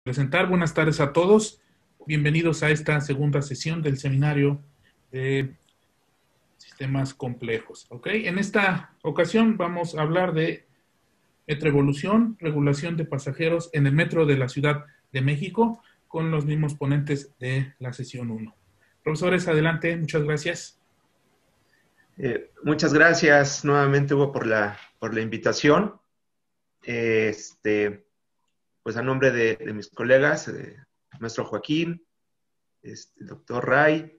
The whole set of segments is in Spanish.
Presentar. Buenas tardes a todos. Bienvenidos a esta segunda sesión del seminario de sistemas complejos. ¿Ok? En esta ocasión vamos a hablar de metroevolución, regulación de pasajeros en el metro de la Ciudad de México con los mismos ponentes de la sesión 1. Profesores, adelante. Muchas gracias. Muchas gracias nuevamente, Hugo, por la invitación. Pues a nombre de mis colegas, maestro Joaquín, doctor Ray,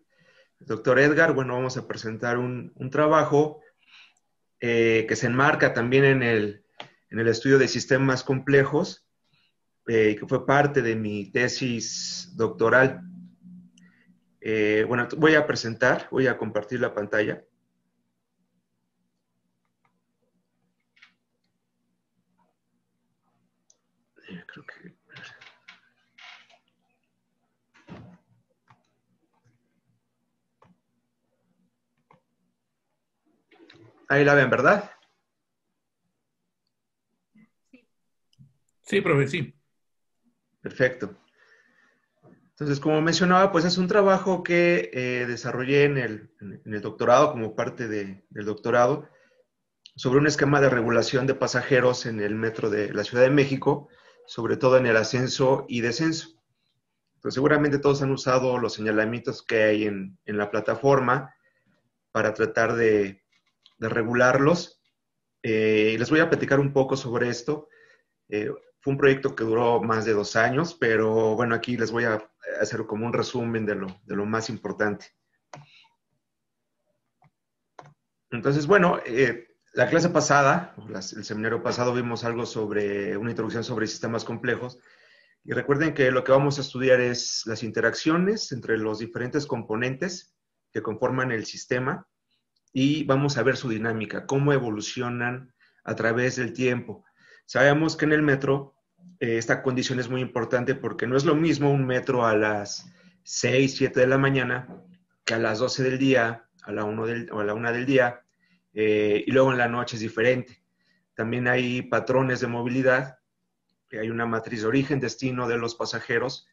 doctor Edgar, bueno, vamos a presentar un trabajo que se enmarca también en el estudio de sistemas complejos, que fue parte de mi tesis doctoral. Bueno, voy a compartir la pantalla. Creo que... Ahí la ven, ¿verdad? Sí, profe, sí. Perfecto. Entonces, como mencionaba, pues es un trabajo que desarrollé en el doctorado, como parte del doctorado, sobre un esquema de regulación de pasajeros en el metro de la Ciudad de México, sobre todo en el ascenso y descenso. Pues seguramente todos han usado los señalamientos que hay en la plataforma para tratar de regularlos. Les voy a platicar un poco sobre esto. Fue un proyecto que duró más de 2 años, pero bueno, aquí les voy a hacer como un resumen de lo más importante. Entonces, bueno, la clase pasada, el seminario pasado, vimos algo sobre una introducción sobre sistemas complejos. Y recuerden que lo que vamos a estudiar es las interacciones entre los diferentes componentes que conforman el sistema y vamos a ver su dinámica, cómo evolucionan a través del tiempo. Sabemos que en el metro esta condición es muy importante porque no es lo mismo un metro a las 6, 7 de la mañana que a las 12 del día, a la 1 del día, y luego en la noche es diferente. También hay patrones de movilidad, hay una matriz de origen, destino de los pasajeros,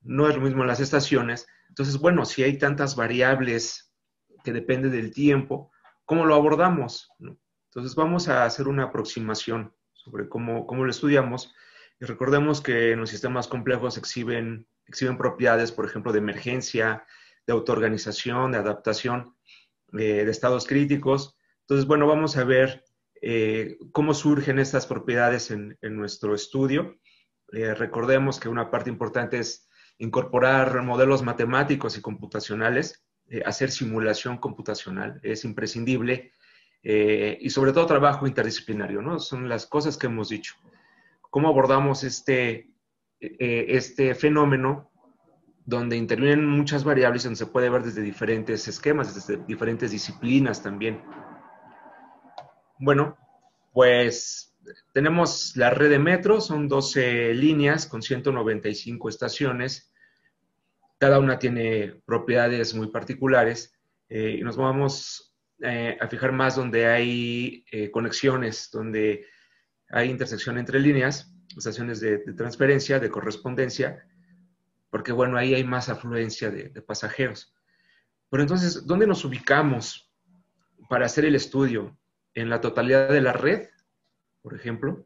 no es lo mismo en las estaciones. Entonces, bueno, si hay tantas variables que dependen del tiempo, ¿cómo lo abordamos? Entonces, vamos a hacer una aproximación sobre cómo lo estudiamos. Y recordemos que en los sistemas complejos exhiben propiedades, por ejemplo, de emergencia, de autoorganización, de adaptación, de estados críticos. Entonces, bueno, vamos a ver cómo surgen estas propiedades en nuestro estudio. Recordemos que una parte importante es incorporar modelos matemáticos y computacionales, hacer simulación computacional, es imprescindible, y sobre todo trabajo interdisciplinario, ¿no? Son las cosas que hemos dicho. ¿Cómo abordamos este fenómeno donde intervienen muchas variables, donde se puede ver desde diferentes esquemas, desde diferentes disciplinas también? Bueno, pues tenemos la red de metro, son 12 líneas con 195 estaciones. Cada una tiene propiedades muy particulares y nos vamos a fijar más donde hay conexiones, donde hay intersección entre líneas, estaciones de transferencia, de correspondencia, porque bueno, ahí hay más afluencia de pasajeros. Pero entonces, ¿dónde nos ubicamos para hacer el estudio? ¿En la totalidad de la red, por ejemplo?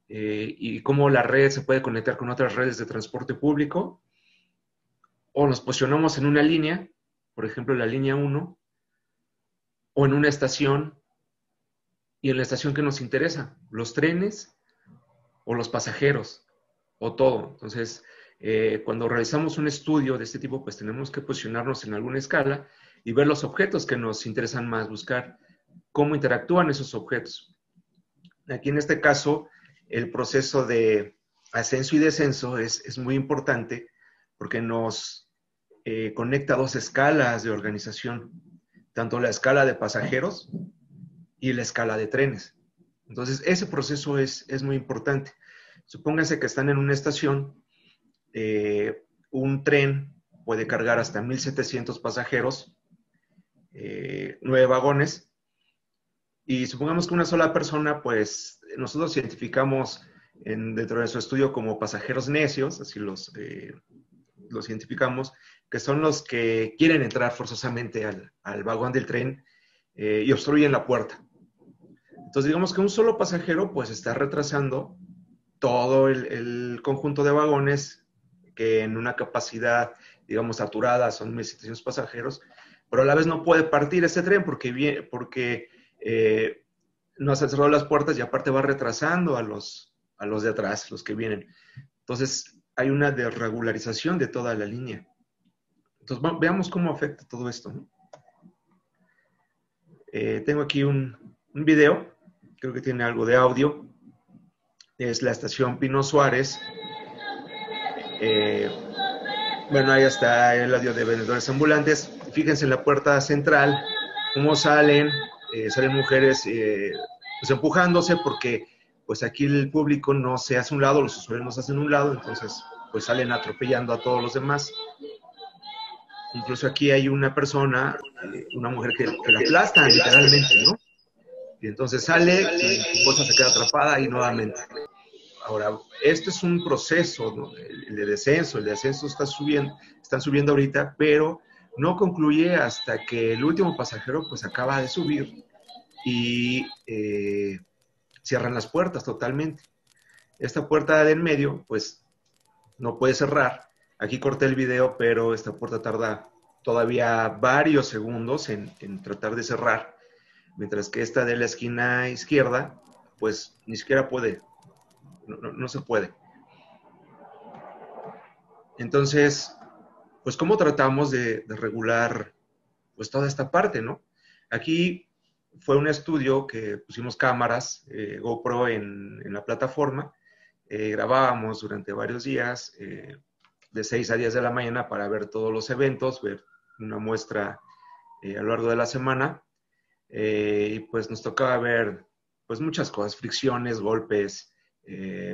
¿Y cómo la red se puede conectar con otras redes de transporte público? ¿O nos posicionamos en una línea, por ejemplo, la línea 1, o en una estación, y en la estación que nos interesa, los trenes o los pasajeros, o todo? Entonces, cuando realizamos un estudio de este tipo, pues tenemos que posicionarnos en alguna escala y ver los objetos que nos interesan más, buscar cómo interactúan esos objetos. Aquí en este caso, el proceso de ascenso y descenso es muy importante porque nos conecta dos escalas de organización, tanto la escala de pasajeros y la escala de trenes. Entonces, ese proceso es muy importante. Supónganse que están en una estación, un tren puede cargar hasta 1,700 pasajeros, 9 vagones, y supongamos que una sola persona, pues nosotros identificamos dentro de nuestro estudio como pasajeros necios, así los identificamos, que son los que quieren entrar forzosamente al vagón del tren y obstruyen la puerta. Entonces, digamos que un solo pasajero pues está retrasando todo el conjunto de vagones que en una capacidad, digamos, saturada son 1.700 pasajeros, pero a la vez no puede partir ese tren porque no se han cerrado las puertas y aparte va retrasando a los de atrás, los que vienen. Entonces, hay una desregularización de toda la línea. Entonces, veamos cómo afecta todo esto, ¿no? Tengo aquí un video, creo que tiene algo de audio. Es la estación Pino Suárez. Bueno, ahí está el audio de vendedores ambulantes. Fíjense en la puerta central, cómo salen mujeres pues empujándose porque pues aquí el público no se hace un lado, los usuarios no se hacen un lado, entonces pues salen atropellando a todos los demás. Incluso aquí hay una persona, una mujer que la aplastan literalmente, ¿no? Y entonces sale y su bolsa se queda atrapada y nuevamente. Ahora, esto es un proceso, ¿no? El de descenso, están subiendo ahorita, pero no concluye hasta que el último pasajero pues acaba de subir y cierran las puertas totalmente. Esta puerta de en medio pues no puede cerrar. Aquí corté el video, pero esta puerta tarda todavía varios segundos en tratar de cerrar, mientras que esta de la esquina izquierda pues ni siquiera puede. No se puede. Entonces, pues, ¿cómo tratamos de regular pues toda esta parte, ¿no? Aquí fue un estudio que pusimos cámaras GoPro en la plataforma, grabábamos durante varios días, de 6 a 10 de la mañana para ver todos los eventos, ver una muestra a lo largo de la semana, y pues nos tocaba ver pues muchas cosas, fricciones, golpes,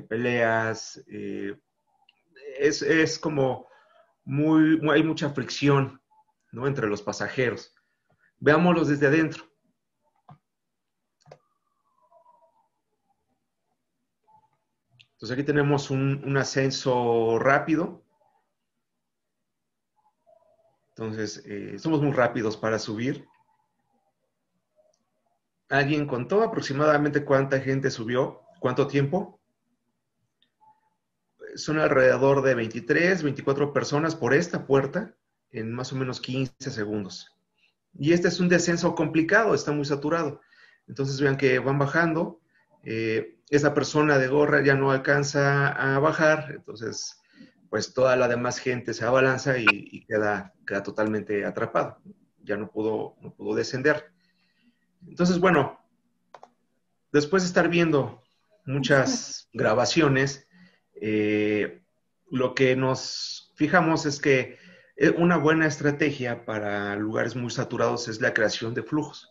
peleas, es como hay mucha fricción, ¿no? Entre los pasajeros. Veámoslos desde adentro. Entonces aquí tenemos un ascenso rápido. Entonces somos muy rápidos para subir. ¿Alguien contó aproximadamente cuánta gente subió? ¿Cuánto tiempo? Son alrededor de 23, 24 personas por esta puerta en más o menos 15 segundos. Y este es un descenso complicado, está muy saturado. Entonces vean que van bajando. Esa persona de gorra ya no alcanza a bajar, entonces pues toda la demás gente se abalanza y queda totalmente atrapado. Ya no pudo descender. Entonces, bueno, después de estar viendo muchas grabaciones, lo que nos fijamos es que una buena estrategia para lugares muy saturados es la creación de flujos.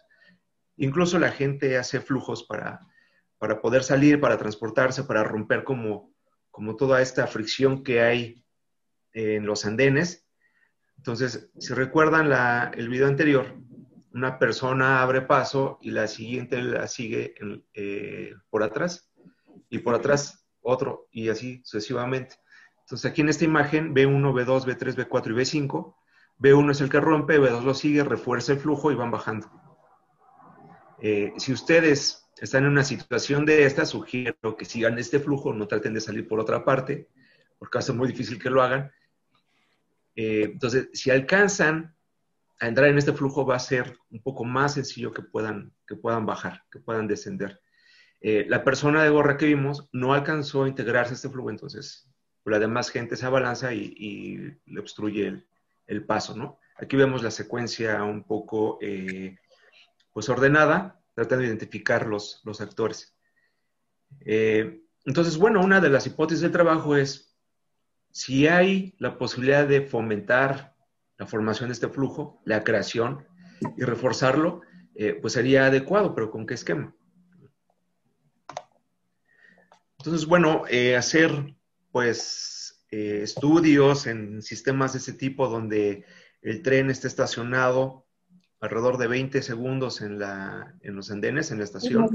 Incluso la gente hace flujos para poder salir, para transportarse, para romper como toda esta fricción que hay en los andenes. Entonces, si recuerdan el video anterior, una persona abre paso y la siguiente la sigue por atrás, y por atrás otro, y así sucesivamente. Entonces, aquí en esta imagen, B1, B2, B3, B4 y B5, B1 es el que rompe, B2 lo sigue, refuerza el flujo y van bajando. Si ustedes están en una situación de esta, sugiero que sigan este flujo, no traten de salir por otra parte, porque va a ser muy difícil que lo hagan. Entonces, si alcanzan a entrar en este flujo, va a ser un poco más sencillo que puedan bajar, que puedan descender. La persona de gorra que vimos no alcanzó a integrarse a este flujo, entonces la demás gente se abalanza y le obstruye el paso, ¿no? Aquí vemos la secuencia un poco pues ordenada, tratando de identificar los actores. Entonces, bueno, una de las hipótesis del trabajo es si hay la posibilidad de fomentar la formación de este flujo, la creación y reforzarlo, pues sería adecuado, pero ¿con qué esquema? Entonces, bueno, hacer pues estudios en sistemas de ese tipo donde el tren esté estacionado alrededor de 20 segundos en los andenes, en la estación,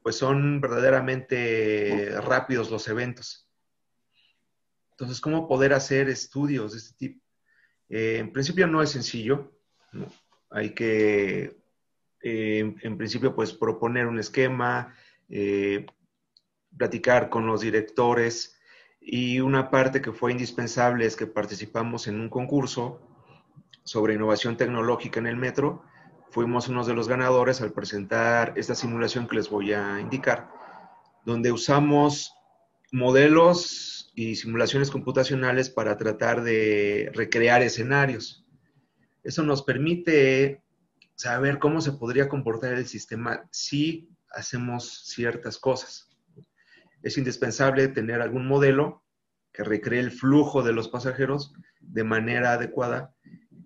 pues son verdaderamente rápidos los eventos. Entonces, ¿cómo poder hacer estudios de este tipo? En principio no es sencillo, ¿no? Hay que, en principio, pues proponer un esquema, platicar con los directores, y una parte que fue indispensable es que participamos en un concurso sobre innovación tecnológica en el metro. Fuimos unos de los ganadores al presentar esta simulación que les voy a indicar, donde usamos modelos y simulaciones computacionales para tratar de recrear escenarios. Eso nos permite saber cómo se podría comportar el sistema si hacemos ciertas cosas. Es indispensable tener algún modelo que recree el flujo de los pasajeros de manera adecuada,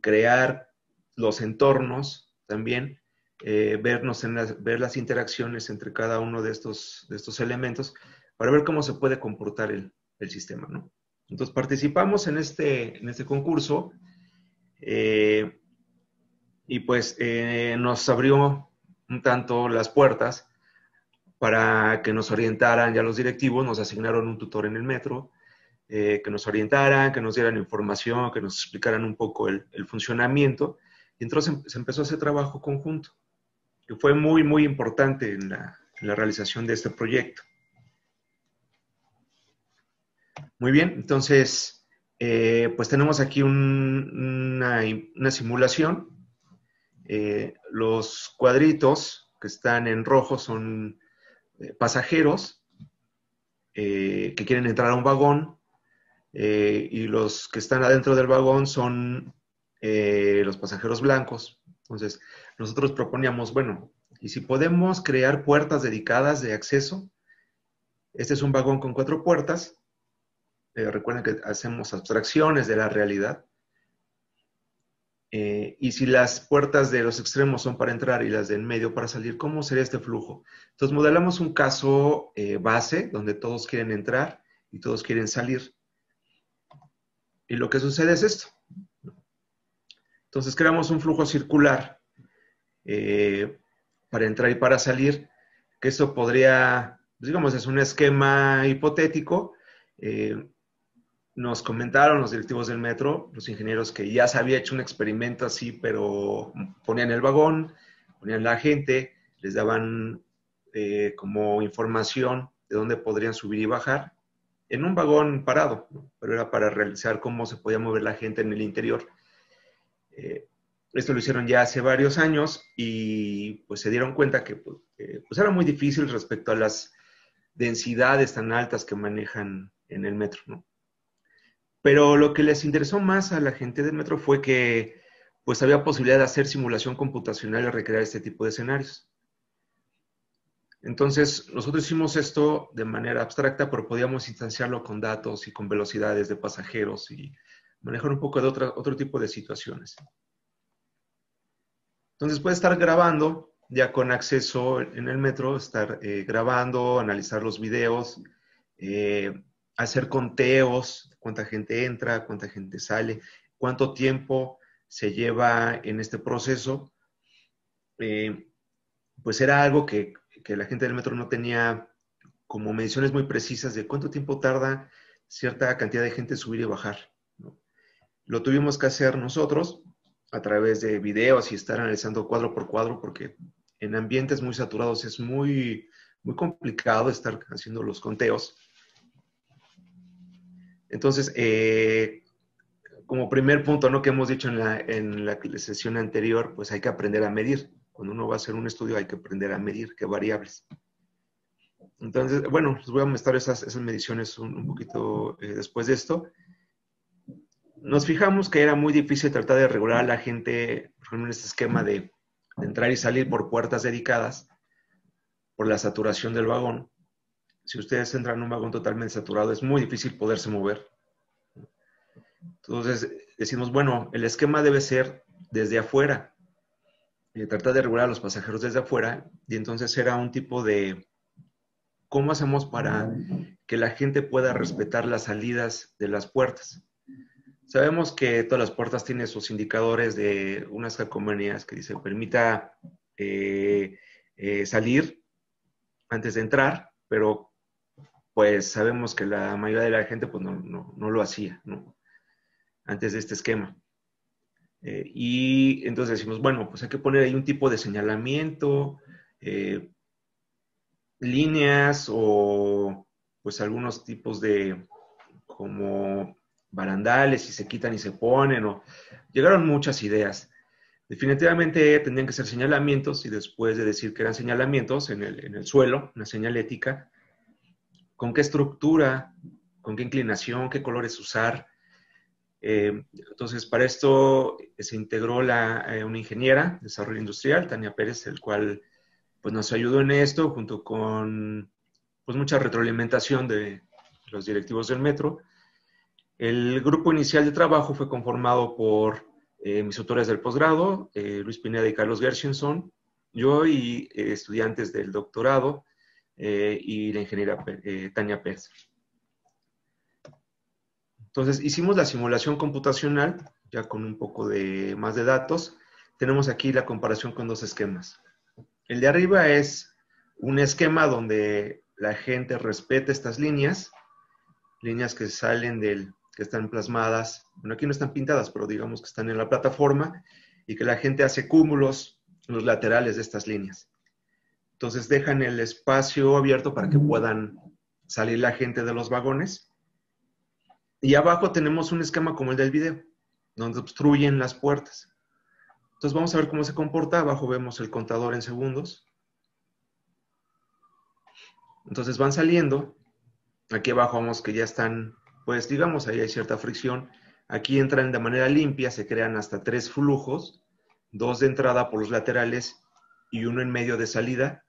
crear los entornos también, ver las interacciones entre cada uno de estos elementos para ver cómo se puede comportar el sistema, ¿no? Entonces participamos en este concurso, y pues nos abrió un tanto las puertas para que nos orientaran ya los directivos. Nos asignaron un tutor en el metro, que nos orientaran, que nos dieran información, que nos explicaran un poco el funcionamiento. Y entonces se empezó ese trabajo conjunto, que fue muy, muy importante en la realización de este proyecto. Muy bien, entonces, pues tenemos aquí una simulación. Los cuadritos que están en rojo son pasajeros que quieren entrar a un vagón, y los que están adentro del vagón son los pasajeros blancos. Entonces, nosotros proponíamos, bueno, ¿y si podemos crear puertas dedicadas de acceso? Este es un vagón con 4 puertas. Recuerden que hacemos abstracciones de la realidad. Y si las puertas de los extremos son para entrar y las de en medio para salir, ¿cómo sería este flujo? Entonces modelamos un caso base donde todos quieren entrar y todos quieren salir. Y lo que sucede es esto. Entonces creamos un flujo circular para entrar y para salir, que esto podría, digamos, es un esquema hipotético. Nos comentaron los directivos del metro, los ingenieros, que ya se había hecho un experimento así, pero ponían el vagón, ponían la gente, les daban como información de dónde podrían subir y bajar en un vagón parado, ¿no? Pero era para realizar cómo se podía mover la gente en el interior. Esto lo hicieron ya hace varios años y pues se dieron cuenta que pues era muy difícil respecto a las densidades tan altas que manejan en el metro, ¿no? Pero lo que les interesó más a la gente del metro fue que pues había posibilidad de hacer simulación computacional y recrear este tipo de escenarios. Entonces, nosotros hicimos esto de manera abstracta, pero podíamos instanciarlo con datos y con velocidades de pasajeros y manejar un poco de otro tipo de situaciones. Entonces, puede estar grabando, ya con acceso en el metro, estar grabando, analizar los videos, hacer conteos, cuánta gente entra, cuánta gente sale, cuánto tiempo se lleva en este proceso. Pues era algo que la gente del metro no tenía como mediciones muy precisas de cuánto tiempo tarda cierta cantidad de gente subir y bajar, ¿no? Lo tuvimos que hacer nosotros a través de videos y estar analizando cuadro por cuadro, porque en ambientes muy saturados es muy, muy complicado estar haciendo los conteos. Entonces, como primer punto, ¿no?, que hemos dicho en la sesión anterior, pues hay que aprender a medir. Cuando uno va a hacer un estudio hay que aprender a medir qué variables. Entonces, bueno, les voy a mostrar esas mediciones un poquito después de esto. Nos fijamos que era muy difícil tratar de regular a la gente, por ejemplo, en este esquema de entrar y salir por puertas dedicadas, por la saturación del vagón. Si ustedes entran en un vagón totalmente saturado, es muy difícil poderse mover. Entonces decimos, bueno, el esquema debe ser desde afuera, tratar de regular a los pasajeros desde afuera, y entonces era un tipo de ¿cómo hacemos para que la gente pueda respetar las salidas de las puertas? Sabemos que todas las puertas tienen sus indicadores de unas calcomanías que dice permita salir antes de entrar, pero pues sabemos que la mayoría de la gente pues no lo hacía, ¿no? Antes de este esquema. Y entonces decimos, bueno, pues hay que poner ahí un tipo de señalamiento, líneas o pues algunos tipos de como barandales y se quitan y se ponen, o llegaron muchas ideas. Definitivamente tendrían que ser señalamientos y después de decir que eran señalamientos en el suelo, una señalética, con qué estructura, con qué inclinación, qué colores usar. Entonces, para esto se integró una ingeniera de desarrollo industrial, Tania Pérez, el cual pues, nos ayudó en esto, junto con pues, mucha retroalimentación de los directivos del metro. El grupo inicial de trabajo fue conformado por mis autores del posgrado, Luis Pineda y Carlos Gershenson, yo y estudiantes del doctorado y la ingeniera Tania Pérez. Entonces, hicimos la simulación computacional, ya con un poco más de datos. Tenemos aquí la comparación con dos esquemas. El de arriba es un esquema donde la gente respeta estas líneas que salen que están plasmadas, bueno, aquí no están pintadas, pero digamos que están en la plataforma, y que la gente hace cúmulos en los laterales de estas líneas. Entonces dejan el espacio abierto para que puedan salir la gente de los vagones. Y abajo tenemos un esquema como el del video, donde obstruyen las puertas. Entonces vamos a ver cómo se comporta. Abajo vemos el contador en segundos. Entonces van saliendo. Aquí abajo vemos que ya están, pues digamos, ahí hay cierta fricción. Aquí entran de manera limpia, se crean hasta 3 flujos, 2 de entrada por los laterales y 1 en medio de salida.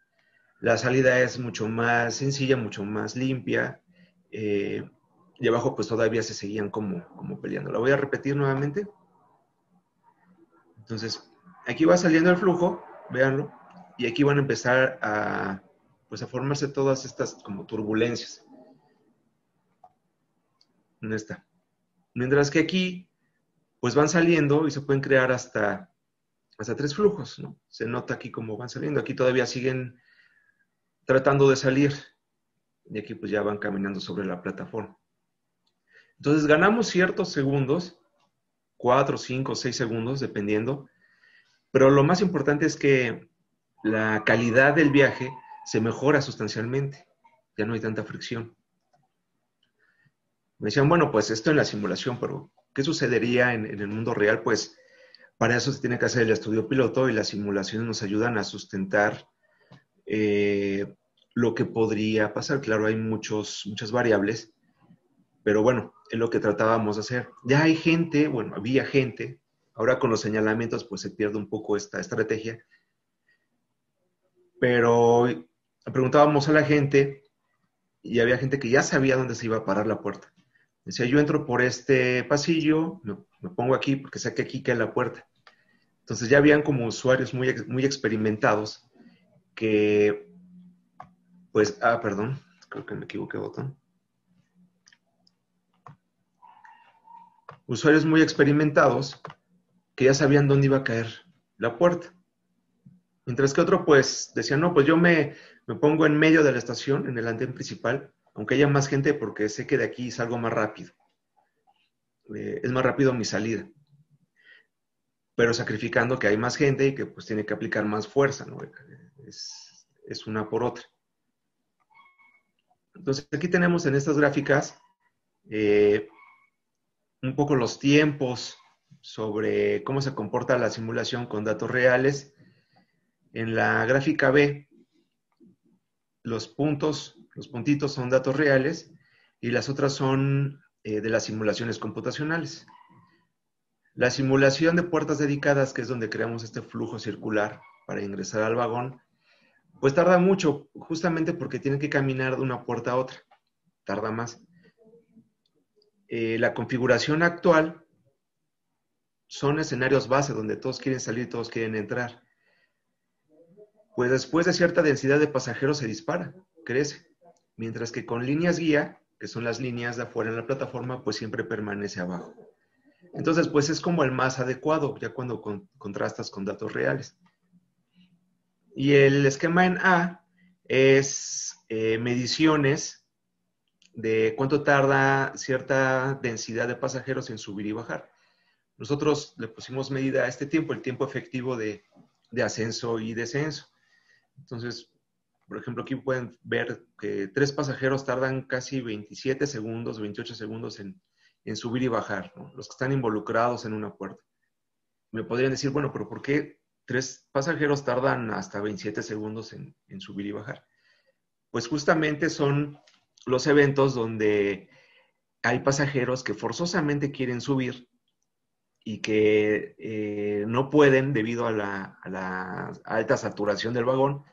La salida es mucho más sencilla, mucho más limpia. Y abajo pues todavía se seguían como peleando. La voy a repetir nuevamente. Entonces, aquí va saliendo el flujo, véanlo, y aquí van a empezar a formarse todas estas como turbulencias. En esta. Mientras que aquí, pues van saliendo y se pueden crear hasta 3 flujos, ¿no? Se nota aquí cómo van saliendo. Aquí todavía siguen tratando de salir. Y aquí pues ya van caminando sobre la plataforma. Entonces ganamos ciertos segundos, 4, 5, 6 segundos, dependiendo. Pero lo más importante es que la calidad del viaje se mejora sustancialmente. Ya no hay tanta fricción. Me decían, bueno, pues esto en la simulación, pero ¿qué sucedería en el mundo real? Pues para eso se tiene que hacer el estudio piloto y las simulaciones nos ayudan a sustentar lo que podría pasar. Claro, hay muchas variables, pero bueno, es lo que tratábamos de hacer. Ya hay gente, bueno, había gente, ahora con los señalamientos pues se pierde un poco esta estrategia, pero preguntábamos a la gente y había gente que ya sabía dónde se iba a parar la puerta. Decía, yo entro por este pasillo, me pongo aquí porque sé que aquí queda la puerta. Entonces ya habían como usuarios muy experimentados que, pues, perdón, creo que me equivoqué de botón. Usuarios muy experimentados que ya sabían dónde iba a caer la puerta. Mientras que otro, pues, decía, no, pues yo me pongo en medio de la estación, en el andén principal, aunque haya más gente porque sé que de aquí salgo más rápido. Es más rápido mi salida. Pero sacrificando que hay más gente y que pues tiene que aplicar más fuerza, ¿no? Es una por otra. Entonces aquí tenemos en estas gráficas un poco los tiempos sobre cómo se comporta la simulación con datos reales. En la gráfica B, los puntitos son datos reales y las otras son de las simulaciones computacionales. La simulación de puertas dedicadas, que es donde creamos este flujo circular para ingresar al vagón, pues tarda mucho, justamente porque tienen que caminar de una puerta a otra. Tarda más. La configuración actual son escenarios base donde todos quieren salir, todos quieren entrar. Pues después de cierta densidad de pasajeros se dispara, crece. Mientras que con líneas guía, que son las líneas de afuera en la plataforma, pues siempre permanece abajo. Entonces, pues es como el más adecuado, ya cuando contrastas con datos reales. Y el esquema en A es mediciones de cuánto tarda cierta densidad de pasajeros en subir y bajar. Nosotros le pusimos medida a este tiempo, el tiempo efectivo de ascenso y descenso. Entonces, por ejemplo, aquí pueden ver que 3 pasajeros tardan casi 27 segundos, 28 segundos en subir y bajar, ¿no? Los que están involucrados en una puerta. Me podrían decir, bueno, pero ¿por qué 3 pasajeros tardan hasta 27 segundos en subir y bajar? Pues justamente son los eventos donde hay pasajeros que forzosamente quieren subir y que no pueden debido a la alta saturación del vagón.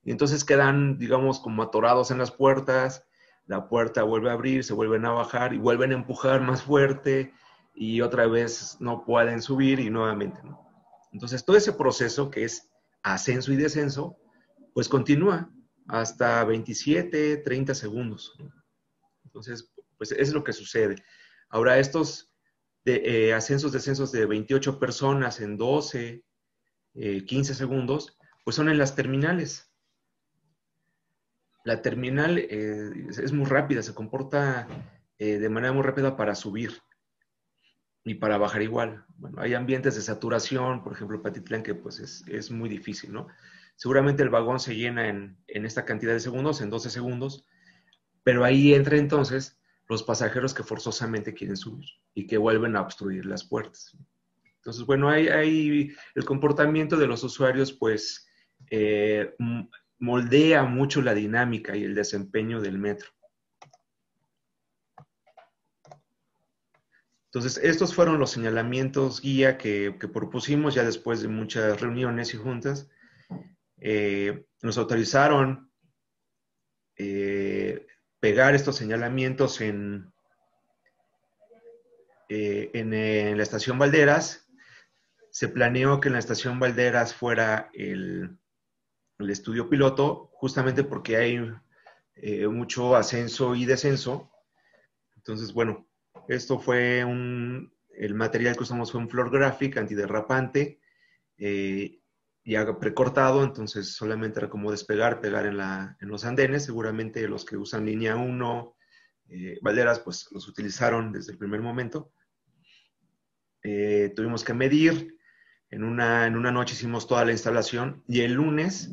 Y entonces quedan, digamos, como atorados en las puertas, la puerta vuelve a abrir, se vuelven a bajar y vuelven a empujar más fuerte y otra vez no pueden subir y nuevamente, ¿no? Entonces todo ese proceso que es ascenso y descenso, pues continúa hasta 27, 30 segundos, ¿no? Entonces, pues eso es lo que sucede. Ahora, estos ascensos, descensos de 28 personas en 12, 15 segundos, pues son en las terminales. La terminal es muy rápida, se comporta de manera muy rápida para subir y para bajar igual. Bueno, hay ambientes de saturación, por ejemplo, Patitlán, que pues es muy difícil, ¿no? Seguramente el vagón se llena en esta cantidad de segundos, en 12 segundos, pero ahí entra entonces los pasajeros que forzosamente quieren subir y que vuelven a obstruir las puertas. Entonces, bueno, hay el comportamiento de los usuarios, pues, moldea mucho la dinámica y el desempeño del metro. Entonces, estos fueron los señalamientos guía que propusimos ya después de muchas reuniones y juntas. Nos autorizaron pegar estos señalamientos en la estación Valderas. Se planeó que en la estación Valderas fuera el estudio piloto, justamente porque hay mucho ascenso y descenso. Entonces, bueno, esto fue el material que usamos fue un floor graphic antiderrapante, ya precortado, entonces solamente era como despegar, pegar en los andenes. Seguramente los que usan línea 1, Valderas, pues los utilizaron desde el primer momento. Tuvimos que medir, en una noche hicimos toda la instalación y el lunes,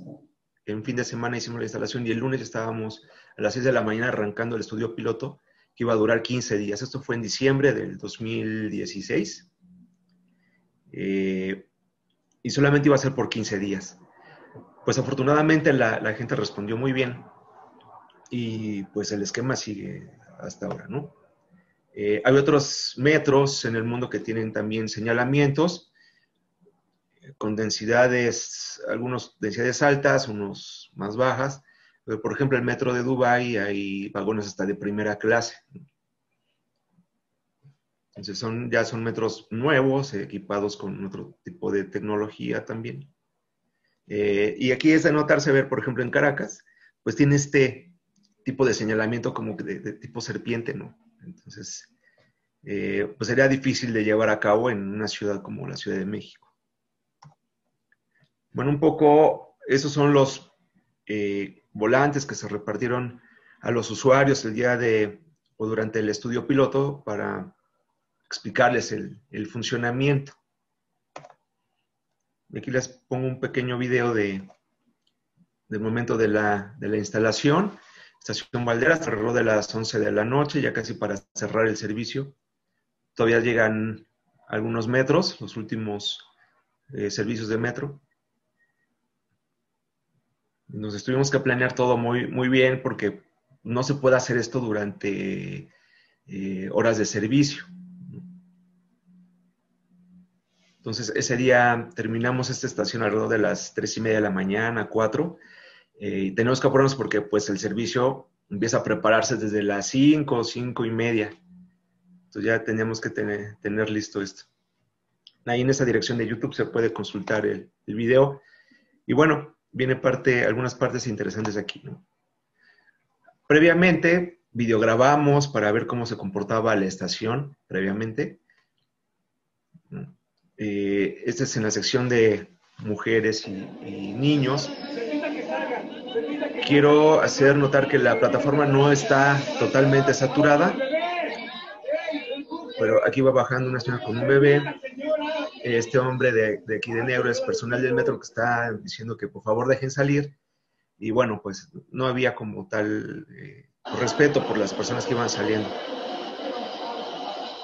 en fin de semana hicimos la instalación y el lunes estábamos a las 6 de la mañana arrancando el estudio piloto que iba a durar 15 días. Esto fue en diciembre del 2016 y solamente iba a ser por 15 días. Pues afortunadamente la gente respondió muy bien y pues el esquema sigue hasta ahora, ¿no? Hay otros metros en el mundo que tienen también señalamientos con densidades, algunos densidades altas, unos más bajas. Pero, por ejemplo, el metro de Dubái hay vagones hasta de primera clase. Entonces ya son metros nuevos, equipados con otro tipo de tecnología también. Y aquí es de notarse ver, por ejemplo, en Caracas, pues tiene este tipo de señalamiento como de tipo serpiente, ¿no? Entonces, pues sería difícil de llevar a cabo en una ciudad como la Ciudad de México. Bueno, un poco, esos son los volantes que se repartieron a los usuarios el día o durante el estudio piloto para explicarles el funcionamiento. Aquí les pongo un pequeño video del momento de la instalación. Estación Valderas, alrededor de las 11 de la noche, ya casi para cerrar el servicio. Todavía llegan algunos metros, los últimos servicios de metro. Nos tuvimos que planear todo muy, muy bien porque no se puede hacer esto durante horas de servicio. Entonces, ese día terminamos esta estación alrededor de las 3:30 de la mañana, 4. Y tenemos que apurarnos porque pues el servicio empieza a prepararse desde las 5, 5:30. Entonces ya teníamos que tener listo esto. Ahí en esta dirección de YouTube se puede consultar el video. Y bueno, viene algunas partes interesantes aquí, ¿no? Previamente, videograbamos para ver cómo se comportaba la estación previamente. Esta es en la sección de mujeres y niños. quiero hacer notar que la plataforma no está totalmente saturada, pero aquí va bajando una señora con un bebé. Este hombre de aquí de negro es personal del metro que está diciendo que por favor dejen salir. Y bueno, pues no había como tal respeto por las personas que iban saliendo.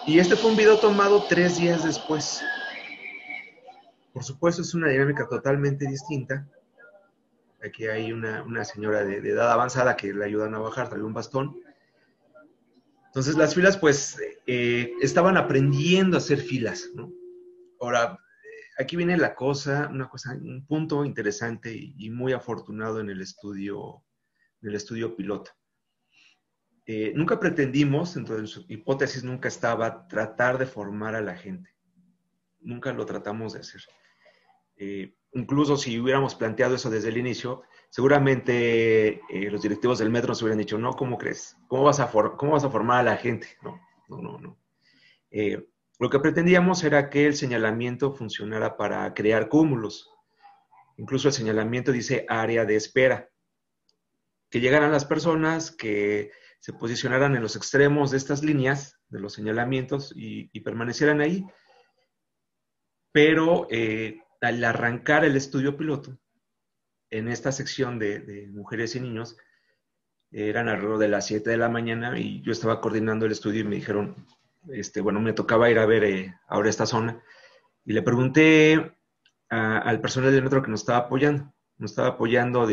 Y este fue un video tomado 3 días después. Por supuesto, es una dinámica totalmente distinta. Aquí hay una señora de edad avanzada que le ayudan a bajar, trae un bastón. Entonces las filas pues estaban aprendiendo a hacer filas, ¿no? Ahora, aquí viene un punto interesante y muy afortunado en el estudio piloto. Nunca pretendimos, dentro de su hipótesis nunca estaba tratar de formar a la gente. Nunca lo tratamos de hacer. Incluso si hubiéramos planteado eso desde el inicio, seguramente los directivos del metro nos hubieran dicho, no, ¿cómo crees? ¿Cómo vas a formar a la gente? No. Lo que pretendíamos era que el señalamiento funcionara para crear cúmulos. Incluso el señalamiento dice área de espera. Que llegaran las personas, que se posicionaran en los extremos de estas líneas, de los señalamientos, y permanecieran ahí. Pero al arrancar el estudio piloto, en esta sección de mujeres y niños, eran alrededor de las 7 de la mañana y yo estaba coordinando el estudio y me dijeron, bueno, me tocaba ir a ver ahora esta zona. Y le pregunté al personal del metro que nos estaba apoyando. Nos estaba apoyando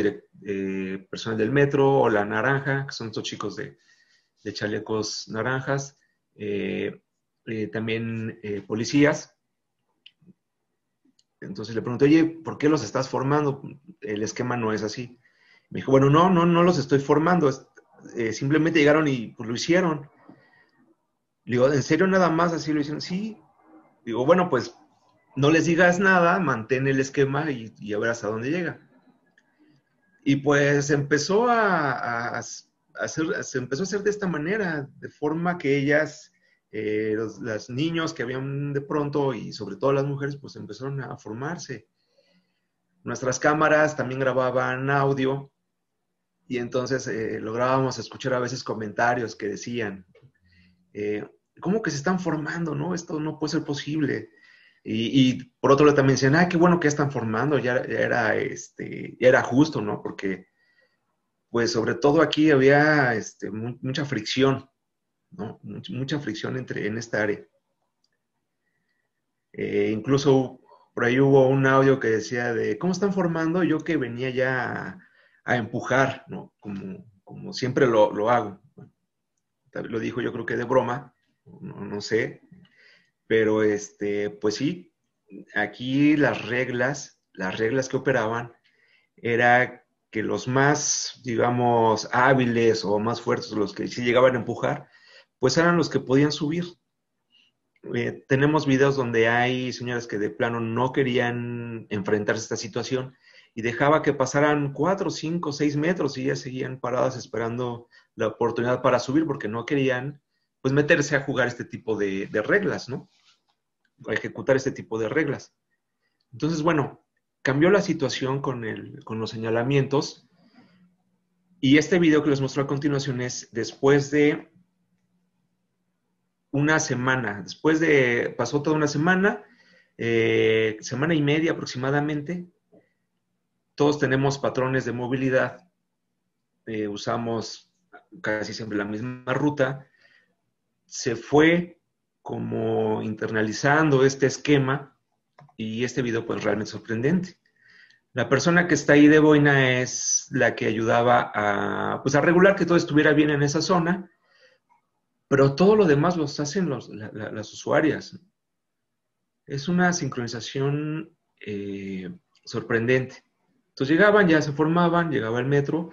personal del metro o la naranja, que son estos chicos de chalecos naranjas, también policías. Entonces le pregunté, oye, ¿por qué los estás formando? El esquema no es así. Me dijo, bueno, no los estoy formando, simplemente llegaron y pues lo hicieron. Le digo, ¿en serio nada más así lo hicieron? Sí. Digo, bueno, pues no les digas nada, mantén el esquema y a ver hasta dónde llega. Y pues empezó se empezó a hacer de esta manera, de forma que ellas, los niños que habían de pronto, y sobre todo las mujeres, pues empezaron a formarse. Nuestras cámaras también grababan audio, y entonces lográbamos escuchar a veces comentarios que decían, ¿cómo que se están formando? ¿No? Esto no puede ser posible. Y por otro lado también decían, qué bueno que están formando, ya era justo, ¿no? Porque, pues, sobre todo aquí había mucha fricción, ¿no? Mucha fricción en esta área. Incluso por ahí hubo un audio que decía de, ¿cómo están formando? Yo que venía ya a empujar, ¿no? Como siempre lo hago. Lo dijo yo creo que de broma, no sé. Pero, pues sí, aquí las reglas que operaban era que los más, digamos, hábiles o más fuertes, los que sí llegaban a empujar, pues eran los que podían subir. Tenemos videos donde hay señoras que de plano no querían enfrentarse a esta situación y dejaba que pasaran 4, 5, 6 metros y ellas seguían paradas esperando la oportunidad para subir porque no querían, pues, meterse a jugar este tipo de reglas, ¿no? A ejecutar este tipo de reglas. Entonces, bueno, cambió la situación con los señalamientos, y este video que les muestro a continuación es después de una semana. Pasó toda una semana, semana y media aproximadamente. Todos tenemos patrones de movilidad, usamos casi siempre la misma ruta. Se fue como internalizando este esquema, y este video pues realmente sorprendente. La persona que está ahí de boina es la que ayudaba a regular que todo estuviera bien en esa zona, pero todo lo demás los hacen las usuarias. Es una sincronización sorprendente. Entonces llegaban, ya se formaban, llegaba el metro.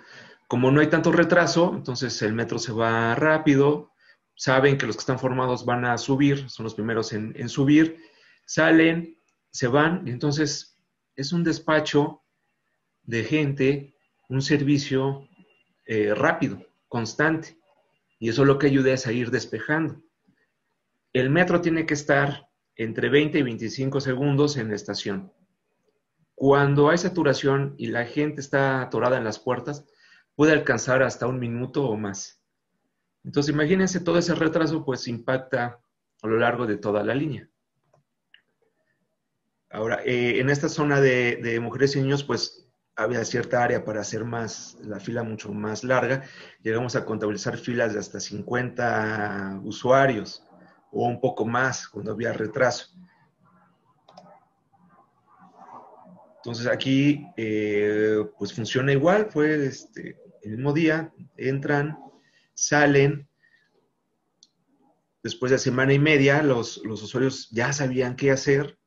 Como no hay tanto retraso, entonces el metro se va rápido. Saben que los que están formados van a subir, son los primeros en subir. Salen, se van, y entonces es un despacho de gente, un servicio rápido, constante. Y eso lo que ayuda es a ir despejando. El metro tiene que estar entre 20 y 25 segundos en la estación. Cuando hay saturación y la gente está atorada en las puertas, puede alcanzar hasta 1 minuto o más. Entonces, imagínense, todo ese retraso pues impacta a lo largo de toda la línea. Ahora, en esta zona de mujeres y niños, pues había cierta área para hacer la fila mucho más larga. Llegamos a contabilizar filas de hasta 50 usuarios o un poco más cuando había retraso. Entonces aquí pues funciona igual, fue el mismo día, entran, salen. Después de semana y media, los usuarios ya sabían qué hacer.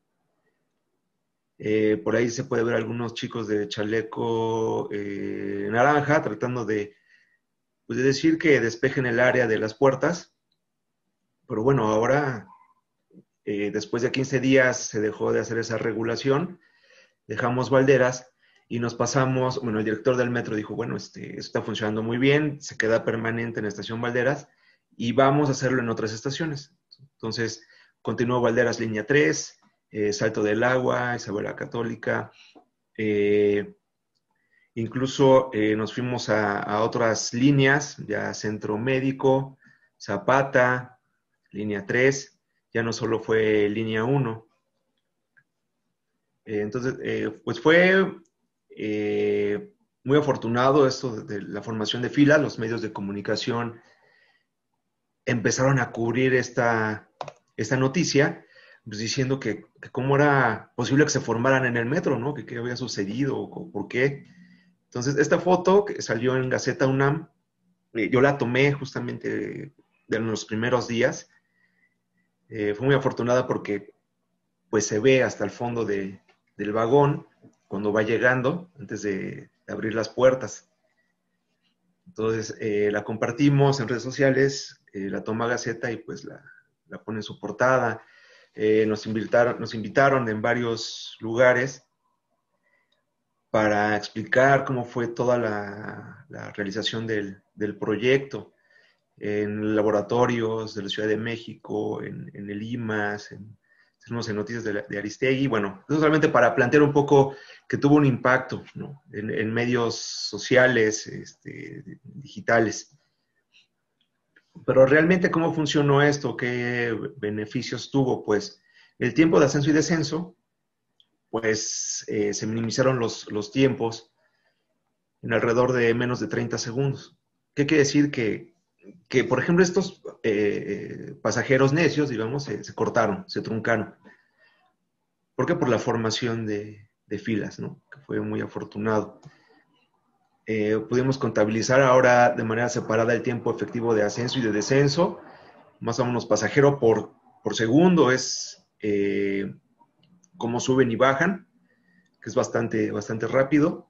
Por ahí se puede ver algunos chicos de chaleco naranja tratando pues de decir que despejen el área de las puertas. Pero bueno, ahora, después de 15 días, se dejó de hacer esa regulación. Dejamos balderas y nos pasamos, bueno, el director del metro dijo, bueno, esto está funcionando muy bien, se queda permanente en la estación Balderas y vamos a hacerlo en otras estaciones. Entonces, continuó Balderas línea 3, Salto del Agua, Isabel la Católica, incluso nos fuimos a otras líneas, ya Centro Médico, Zapata, línea 3, ya no solo fue línea 1. Entonces, pues fue muy afortunado esto de la formación de filas. Los medios de comunicación empezaron a cubrir esta noticia, pues diciendo que cómo era posible que se formaran en el metro, ¿no? Que qué había sucedido, o por qué. Entonces, esta foto que salió en Gaceta UNAM, yo la tomé justamente de los primeros días. Fue muy afortunada porque pues se ve hasta el fondo del vagón cuando va llegando, antes de abrir las puertas. Entonces, la compartimos en redes sociales, la toma Gaceta y pues la pone en su portada. Nos invitaron en varios lugares para explicar cómo fue toda la realización del proyecto en laboratorios de la Ciudad de México, en el IMAS, en Noticias de Aristegui. Bueno, eso solamente para plantear un poco que tuvo un impacto, ¿no? en medios sociales, digitales. Pero realmente, ¿cómo funcionó esto? ¿Qué beneficios tuvo? Pues el tiempo de ascenso y descenso, pues se minimizaron los tiempos en alrededor de menos de 30 segundos. ¿Qué quiere decir? Que por ejemplo, estos pasajeros necios, digamos, se cortaron, se truncaron. ¿Por qué? Por la formación de filas, ¿no? Que fue muy afortunado. Pudimos contabilizar ahora de manera separada el tiempo efectivo de ascenso y de descenso, más o menos pasajero por segundo, es cómo suben y bajan, que es bastante rápido.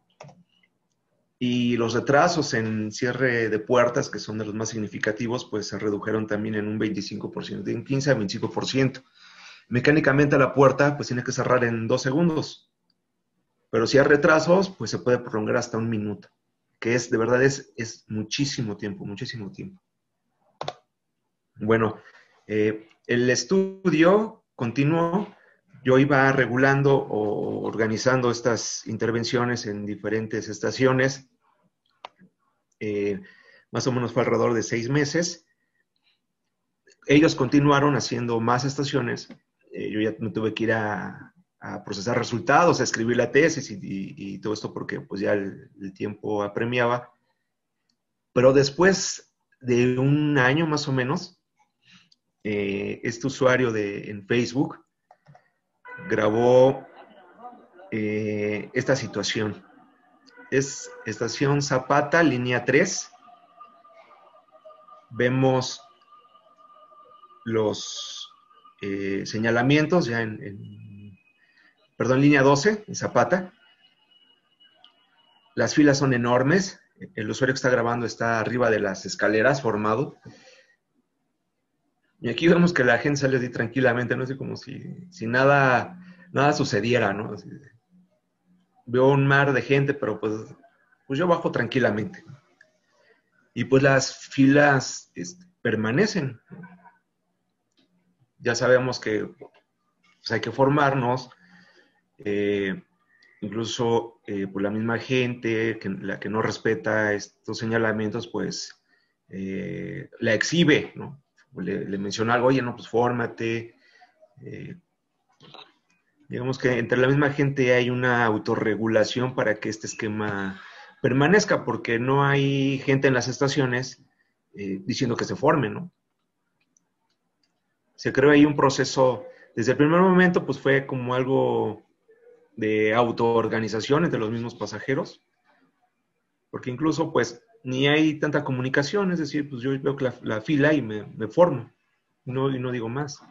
Y los retrasos en cierre de puertas, que son de los más significativos, pues se redujeron también en un 25%, de un 15 a 25%. Mecánicamente la puerta pues tiene que cerrar en 2 segundos, pero si hay retrasos, pues se puede prolongar hasta 1 minuto, que de verdad es muchísimo tiempo, muchísimo tiempo. Bueno, el estudio continuó. Yo iba regulando o organizando estas intervenciones en diferentes estaciones. Más o menos fue alrededor de 6 meses. Ellos continuaron haciendo más estaciones. Yo ya me tuve que ir a procesar resultados, a escribir la tesis y todo esto porque pues ya el tiempo apremiaba. Pero después de un año más o menos, este usuario en Facebook grabó esta situación. Es estación Zapata, línea 3. Vemos los señalamientos ya perdón, línea 12, en Zapata. Las filas son enormes. El usuario que está grabando está arriba de las escaleras, formado. Y aquí vemos que la gente sale así tranquilamente, no sé, como si nada sucediera, ¿no? Así, veo un mar de gente, pero pues yo bajo tranquilamente. Y pues las filas permanecen. Ya sabemos que pues, hay que formarnos. incluso por la misma gente, la que no respeta estos señalamientos, pues la exhibe, ¿no? Le menciona algo, oye, no, pues fórmate. Eh, digamos que entre la misma gente hay una autorregulación para que este esquema permanezca, porque no hay gente en las estaciones diciendo que se forme, ¿no? Se creó ahí un proceso, desde el primer momento, pues fue como algo de autoorganización entre los mismos pasajeros, porque incluso pues ni hay tanta comunicación, es decir, pues yo veo que la fila y me formo, y no digo más.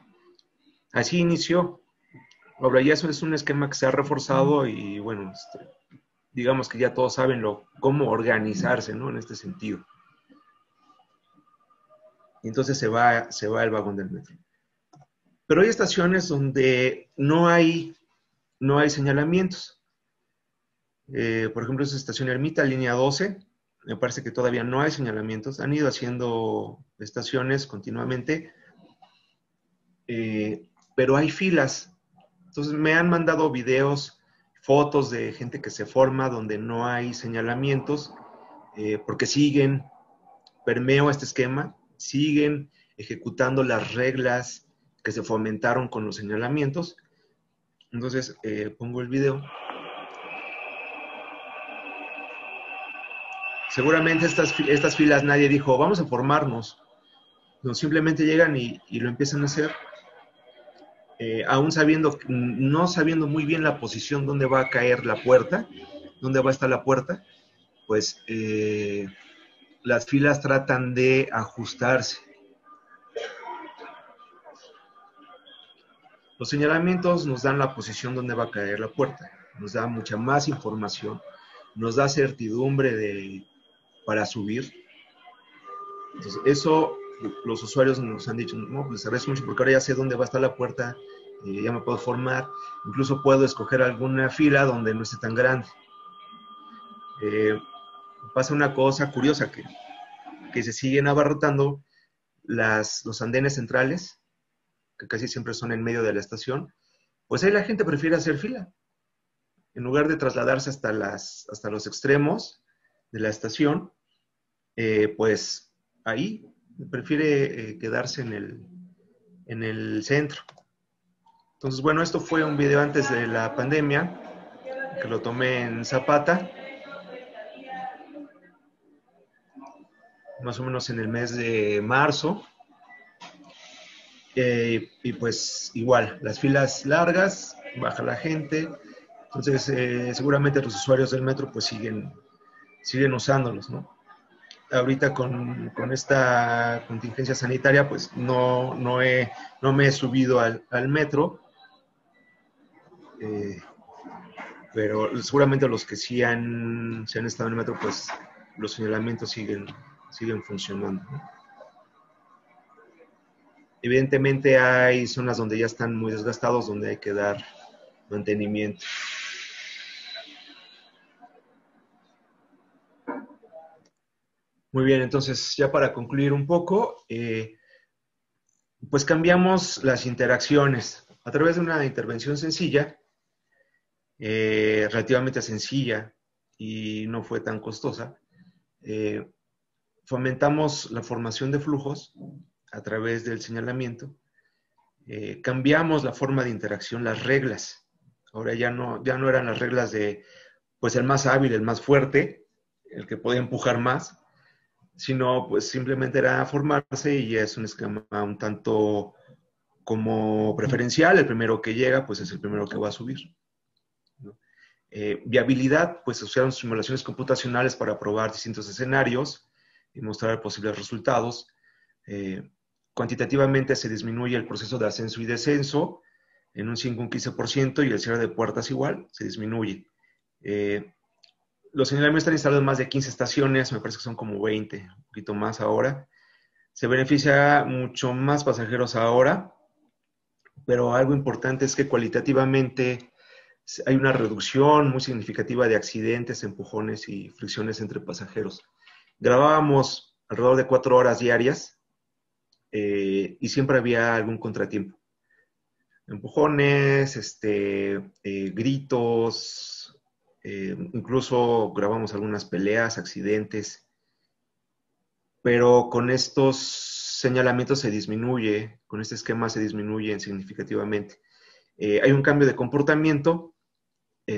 Así inició. Ahora ya eso es un esquema que se ha reforzado y bueno, digamos que ya todos saben cómo organizarse, ¿no? En este sentido. Y entonces se va el vagón del metro. Pero hay estaciones donde no hay señalamientos. Por ejemplo, esa estación Ermita, línea 12, me parece que todavía no hay señalamientos. Han ido haciendo estaciones continuamente, pero hay filas. Entonces me han mandado videos, fotos de gente que se forma donde no hay señalamientos, porque siguen, permeo este esquema, siguen ejecutando las reglas que se fomentaron con los señalamientos. Entonces pongo el video. Seguramente estas filas nadie dijo, vamos a formarnos. No, simplemente llegan y lo empiezan a hacer, aún no sabiendo muy bien la posición donde va a caer la puerta, dónde va a estar la puerta, pues las filas tratan de ajustarse. Los señalamientos nos dan la posición donde va a caer la puerta, nos da mucha más información, nos da certidumbre para subir. Entonces, eso los usuarios nos han dicho, no, pues agradezco mucho porque ahora ya sé dónde va a estar la puerta, ya me puedo formar, incluso puedo escoger alguna fila donde no esté tan grande. Pasa una cosa curiosa que se siguen abarrotando los andenes centrales, que casi siempre son en medio de la estación, pues ahí la gente prefiere hacer fila. En lugar de trasladarse hasta los extremos de la estación, pues ahí prefiere quedarse en el centro. Entonces, bueno, esto fue un video antes de la pandemia, que lo tomé en Zapata, más o menos en el mes de marzo. Y pues igual, las filas largas, baja la gente, entonces seguramente los usuarios del metro pues siguen usándolos, ¿no? Ahorita con esta contingencia sanitaria pues no me he subido al metro, pero seguramente los que sí se han estado en el metro pues los señalamientos siguen funcionando, ¿no? Evidentemente hay zonas donde ya están muy desgastados, donde hay que dar mantenimiento. Muy bien, entonces ya para concluir un poco, pues cambiamos las interacciones a través de una intervención sencilla, relativamente sencilla y no fue tan costosa. Fomentamos la formación de flujos a través del señalamiento. Cambiamos la forma de interacción, las reglas. Ahora ya no eran las reglas de, pues el más hábil, el más fuerte, el que podía empujar más, sino pues simplemente era formarse y es un esquema un tanto como preferencial. El primero que llega, pues es el primero que va a subir, ¿no? Viabilidad, pues se usaron simulaciones computacionales para probar distintos escenarios y mostrar posibles resultados. Cuantitativamente se disminuye el proceso de ascenso y descenso en un 5 un 15% y el cierre de puertas igual, se disminuye. Los señalamientos están instalados en más de 15 estaciones, me parece que son como 20, un poquito más ahora. Se beneficia mucho más pasajeros ahora, pero algo importante es que cualitativamente hay una reducción muy significativa de accidentes, empujones y fricciones entre pasajeros. Grabábamos alrededor de 4 horas diarias y siempre había algún contratiempo. Empujones, gritos, incluso grabamos algunas peleas, accidentes, pero con estos señalamientos se disminuye, con este esquema se disminuyen significativamente. Hay un cambio de comportamiento,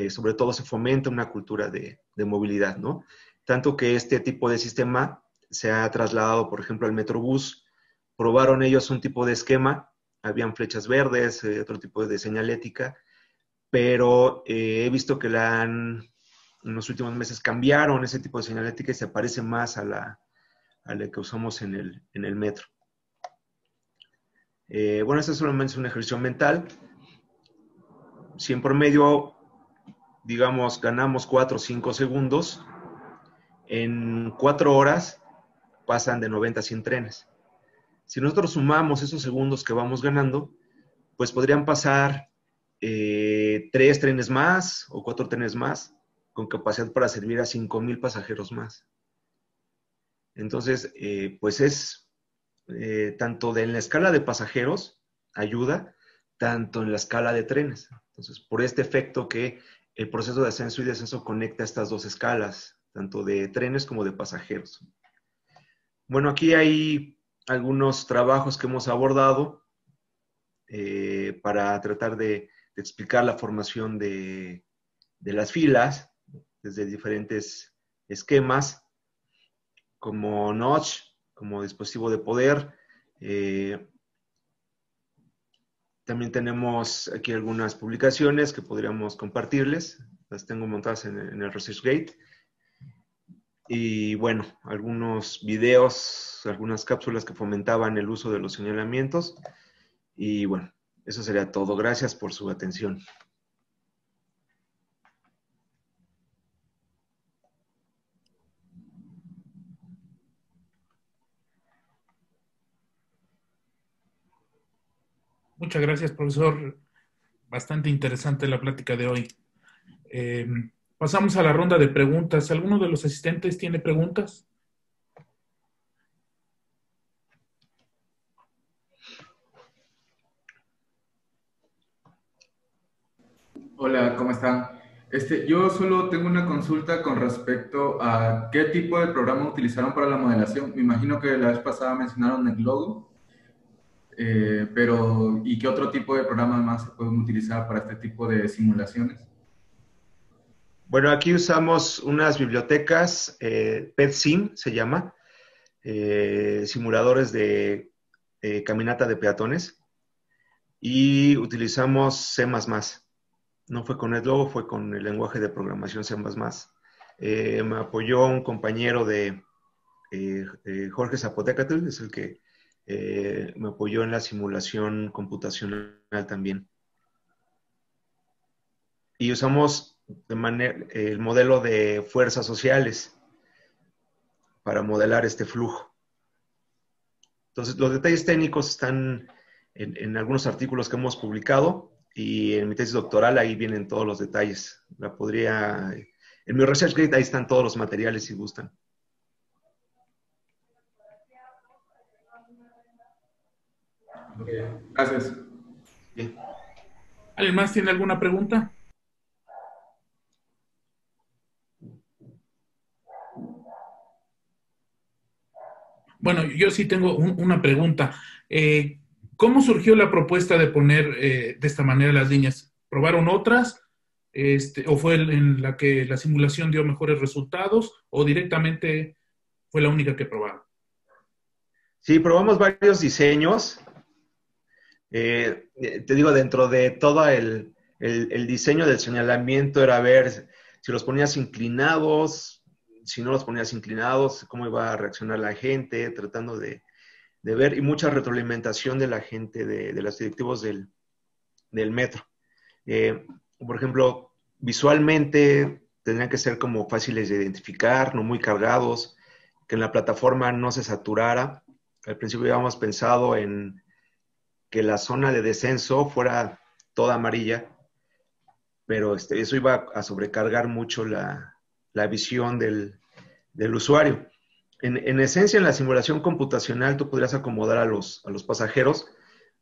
sobre todo se fomenta una cultura de movilidad, ¿no? Tanto que este tipo de sistema se ha trasladado, por ejemplo, al Metrobús. Probaron ellos un tipo de esquema, habían flechas verdes, otro tipo de señalética, pero he visto que en los últimos meses cambiaron ese tipo de señalética y se parece más a la que usamos en el metro. Bueno, este solamente es un ejercicio mental. Si en promedio, digamos, ganamos 4 o 5 segundos, en 4 horas pasan de 90 a 100 trenes. Si nosotros sumamos esos segundos que vamos ganando, pues podrían pasar 3 trenes más o 4 trenes más, con capacidad para servir a 5,000 pasajeros más. Entonces, pues es tanto en la escala de pasajeros, ayuda, tanto en la escala de trenes. Entonces, por este efecto que el proceso de ascenso y descenso conecta estas dos escalas, tanto de trenes como de pasajeros. Bueno, aquí hay algunos trabajos que hemos abordado para tratar de explicar la formación de las filas desde diferentes esquemas, como notch, como dispositivo de poder. También tenemos aquí algunas publicaciones que podríamos compartirles. Las tengo montadas en el ResearchGate. Y bueno, algunos videos, algunas cápsulas que fomentaban el uso de los señalamientos. Y bueno, eso sería todo. Gracias por su atención. Muchas gracias, profesor. Bastante interesante la plática de hoy. Pasamos a la ronda de preguntas. ¿Alguno de los asistentes tiene preguntas? Hola, ¿cómo están? Yo solo tengo una consulta con respecto a qué tipo de programa utilizaron para la modelación. Me imagino que la vez pasada mencionaron el logo, pero ¿y qué otro tipo de programas más se pueden utilizar para este tipo de simulaciones? Bueno, aquí usamos unas bibliotecas, PetSim se llama, simuladores de caminata de peatones, y utilizamos C++. No fue con NetLogo, fue con el lenguaje de programación C++. Me apoyó un compañero de Jorge Zapotecatl, es el que me apoyó en la simulación computacional también. Y usamos el modelo de fuerzas sociales para modelar este flujo. Entonces, los detalles técnicos están en algunos artículos que hemos publicado, y en mi tesis doctoral ahí vienen todos los detalles. En mi ResearchGate ahí están todos los materiales si gustan. Gracias. Bien. ¿Alguien más tiene alguna pregunta? Bueno, yo sí tengo una pregunta. ¿Cómo surgió la propuesta de poner de esta manera las líneas? ¿Probaron otras? ¿O fue en la que la simulación dio mejores resultados? ¿O directamente fue la única que probaron? Sí, probamos varios diseños. Te digo, dentro de todo el diseño del señalamiento era ver si los ponías inclinados, si no los ponías inclinados, cómo iba a reaccionar la gente, tratando de ver, y mucha retroalimentación de la gente, de los directivos del metro. Por ejemplo, visualmente tendrían que ser como fáciles de identificar, no muy cargados, que en la plataforma no se saturara. Al principio habíamos pensado en que la zona de descenso fuera toda amarilla, pero eso iba a sobrecargar mucho la visión del usuario. En esencia, en la simulación computacional, tú podrías acomodar a los pasajeros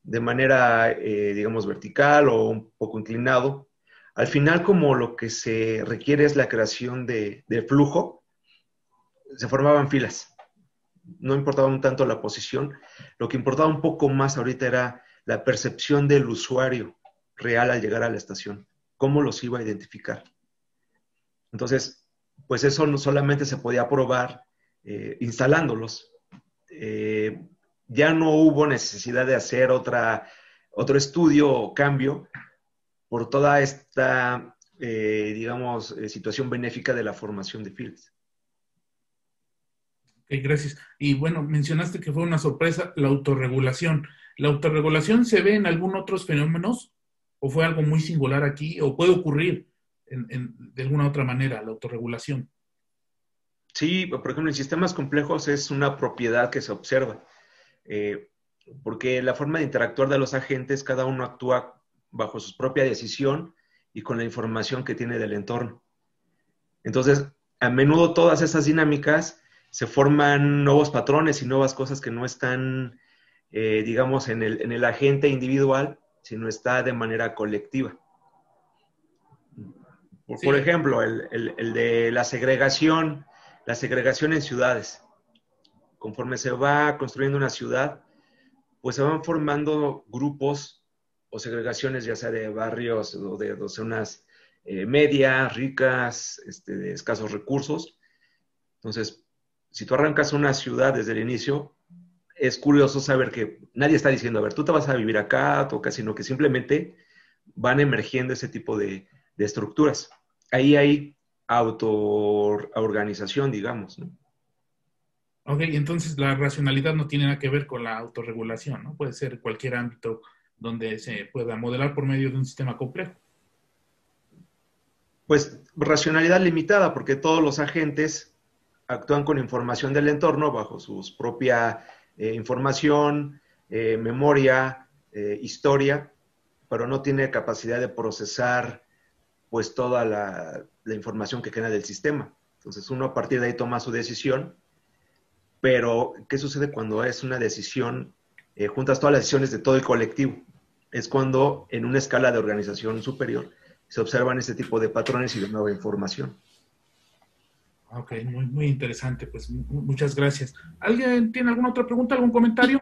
de manera, digamos, vertical o un poco inclinado. Al final, como lo que se requiere es la creación de flujo, se formaban filas. No importaba un tanto la posición, lo que importaba un poco más ahorita era la percepción del usuario real al llegar a la estación, cómo los iba a identificar. Entonces, pues eso no solamente se podía probar instalándolos. Ya no hubo necesidad de hacer otro estudio o cambio por toda esta, digamos, situación benéfica de la formación de filas. Ok, gracias. Y bueno, mencionaste que fue una sorpresa la autorregulación. ¿La autorregulación se ve en algún otros fenómenos o fue algo muy singular aquí o puede ocurrir de alguna otra manera la autorregulación? Sí, por ejemplo, en sistemas complejos es una propiedad que se observa, eh, porque la forma de interactuar de los agentes, cada uno actúa bajo su propia decisión y con la información que tiene del entorno. Entonces, a menudo todas esas dinámicas se forman nuevos patrones y nuevas cosas que no están, digamos, en el agente individual, sino está de manera colectiva. Por Sí, ejemplo, el de la segregación en ciudades. Conforme se va construyendo una ciudad, pues se van formando grupos o segregaciones, ya sea de barrios o de zonas medias, ricas, de escasos recursos. Entonces, si tú arrancas una ciudad desde el inicio, es curioso saber que nadie está diciendo, a ver, tú te vas a vivir acá, tú acá, sino que simplemente van emergiendo ese tipo de estructuras. Ahí hay autoorganización, digamos, ¿no? ok, entonces la racionalidad no tiene nada que ver con la autorregulación, ¿no? Puede ser cualquier ámbito donde se pueda modelar por medio de un sistema complejo. Pues racionalidad limitada, porque todos los agentes actúan con información del entorno bajo su propia información, memoria, historia, pero no tiene capacidad de procesar pues toda la información que queda del sistema. Entonces uno a partir de ahí toma su decisión, pero ¿qué sucede cuando es una decisión, juntas todas las decisiones de todo el colectivo? Es cuando en una escala de organización superior se observan este tipo de patrones y de nueva información. Ok, muy, muy interesante, pues muchas gracias. ¿Alguien tiene alguna otra pregunta, algún comentario?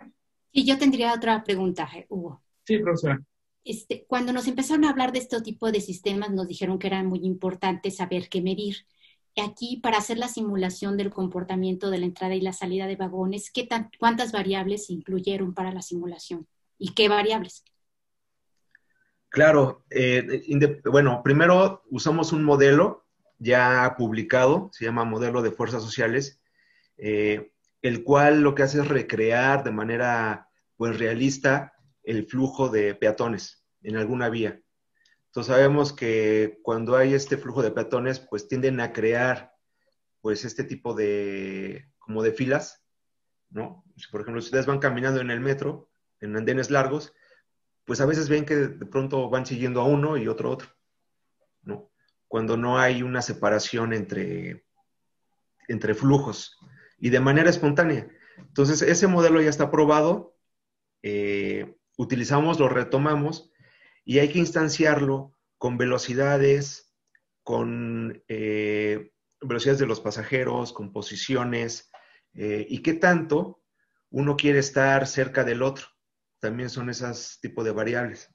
Y yo tendría otra pregunta, Hugo. Sí, profesora. Cuando nos empezaron a hablar de este tipo de sistemas, nos dijeron que era muy importante saber qué medir. Aquí, para hacer la simulación del comportamiento de la entrada y la salida de vagones, ¿cuántas variables se incluyeron para la simulación? ¿Y qué variables? Claro, bueno, primero usamos un modelo ya publicado, se llama modelo de fuerzas sociales, el cual lo que hace es recrear de manera pues realista el flujo de peatones en alguna vía. Entonces sabemos que cuando hay este flujo de peatones, pues tienden a crear pues este tipo de como de filas, ¿no? Por ejemplo, si ustedes van caminando en el metro, en andenes largos, pues a veces ven que de pronto van siguiendo a uno y otro, ¿no? Cuando no hay una separación entre flujos y de manera espontánea. Entonces, ese modelo ya está probado, utilizamos, lo retomamos y hay que instanciarlo con velocidades, con velocidades de los pasajeros, con posiciones y qué tanto uno quiere estar cerca del otro. También son esos tipos de variables.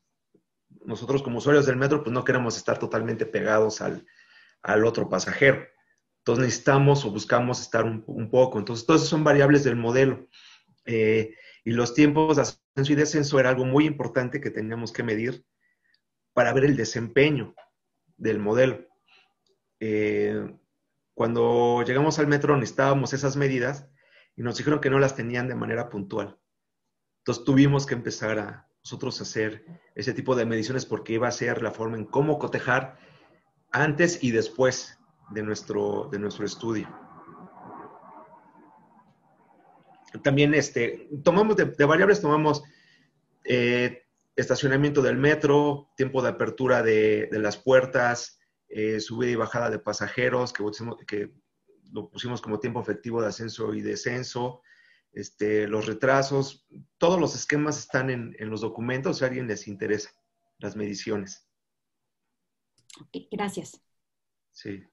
Nosotros como usuarios del metro, pues no queremos estar totalmente pegados al otro pasajero. Entonces necesitamos o buscamos estar un poco. Entonces, todas son variables del modelo. Y los tiempos de ascenso y descenso era algo muy importante que teníamos que medir para ver el desempeño del modelo. Cuando llegamos al metro necesitábamos esas medidas y nos dijeron que no las tenían de manera puntual. Entonces tuvimos que empezar a nosotros hacer ese tipo de mediciones porque iba a ser la forma en cómo cotejar antes y después de nuestro estudio. También tomamos de variables, tomamos estacionamiento del metro, tiempo de apertura de las puertas, subida y bajada de pasajeros, que lo pusimos como tiempo efectivo de ascenso y descenso, los retrasos, todos los esquemas están en los documentos, si a alguien les interesa, las mediciones. Ok, gracias. Sí.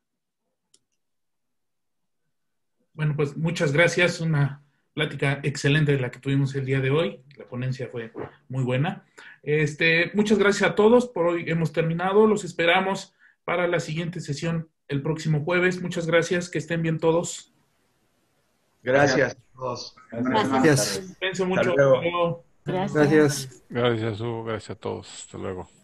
Bueno, pues muchas gracias. Una plática excelente de la que tuvimos el día de hoy. La ponencia fue muy buena. Muchas gracias a todos. Por hoy hemos terminado. Los esperamos para la siguiente sesión el próximo jueves. Muchas gracias. Que estén bien todos. Gracias a todos. Gracias. Cuídense mucho. Hasta luego. Hasta luego. Gracias. Gracias, Hugo. Gracias a todos. Hasta luego.